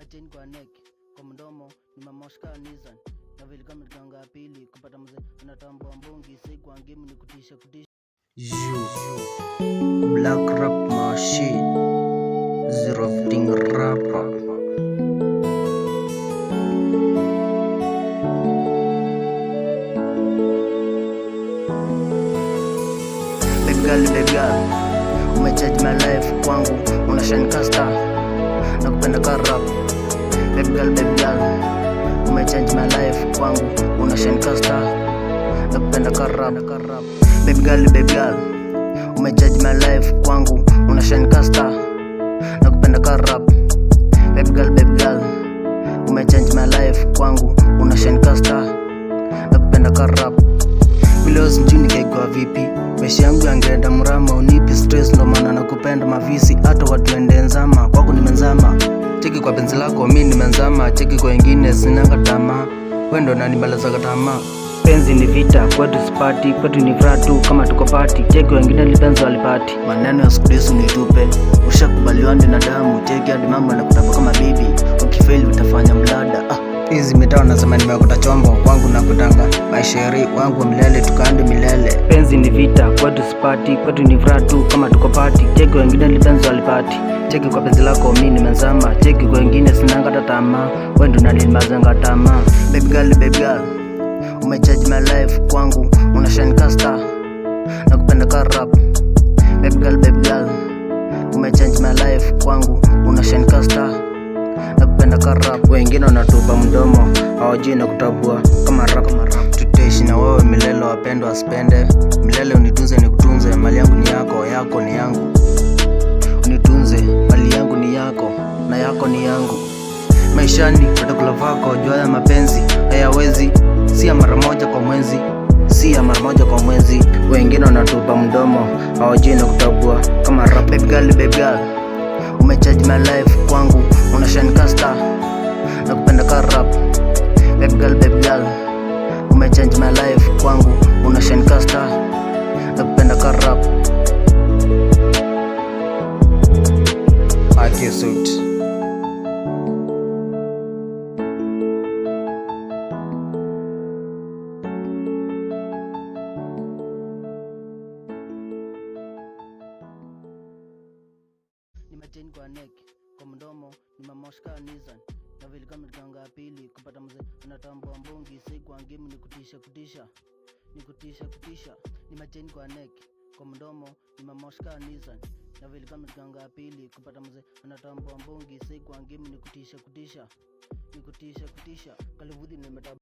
Chain kwa neck, kwa mdomo ni mamoshka nizan. Na vile kama ganga ya pili kupata mzee anatambua mbongi si kwa game ni kutisha. Black rap machine, zero thing rapper. Baby girl, umechange my life kwangu, unashine kasta na kupenda ka rap. Baby girl, umechange my life kwangu, unashine kasta na kupenda ka rap. Baby girl, umechange my life kwangu, unashine kasta na kupenda ka rap. Baby girl, umechange my life kwangu, unashine kasta na kupenda ka rap. Milos njuni kegwa vipi, maisha yangu yangeenda mrama. Unipi stress ndo maana nakupenda mavisi, hata watu ende nzama. Kwako nimenzama, cheki kwa penzi lako mimi nimenzama. Cheki kwa wengine sinanga tamaa, wewe ndo unanibalaza tamaa. Penzi ni vita, kwetu sipati, kwetu ni vratu kama tuko party. Cheki wengine lipenzi walipati, maneno ya skudesu nitupe. Ushakubaliwa na damu, cheki hadi mambo na kutapa kama bibi. Ukifail utafanya mlada. Hizi mitao nasema nimekuta chombo wangu na kutanga maisheri wangu milele tukaande milele. Penzi ni vita, kwetu sipati, kwetu ni vratu kama tuko party. Cheki wengine lipenzi walipati, cheki kwa penzi lako mimi nimenzama. Cheki kwa wengine sinanga tamaa, wewe ndo unanimazanga tamaa. Baby girl, umechange my life kwangu, unashine kasta na kupenda ka rap. Baby girl, umechange my life kwangu, unashine kasta na kupenda ka rap. Wengine wanatupa mdomo, hawajui na kutabua kama rap. Tutaishi na wewe milele, wapendwa wasipende milele. Unitunze nikutunze, mali yangu ni yako, yako ni yangu. Unitunze, mali yangu ni yako na yako ni yangu. Maishani watakula vako, jua ya mapenzi hayawezi, si ya mara moja kwa mwezi, si ya mara moja kwa mwezi. Wengine wanatupa mdomo, hawajui na kutabua kama rap. Baby girl, umechange my life kwangu, unashine kasta na kupenda ka rap. Baby girl, umechange my life kwangu, unashine kasta na kupenda ka rap. Suit. Ni machain kwa neck, kwa mdomo ni mamoshka nizan. Na vile kama ganga ya pili kupata mzee anatambua mbongi si kwa game ni kutisha. Ni machain kwa neck, kwa mdomo ni mamoshka nizan. Na vile kama ganga ya pili kupata mzee anatambua mbongi si kwa game ni kutisha. Kalivudi nimeta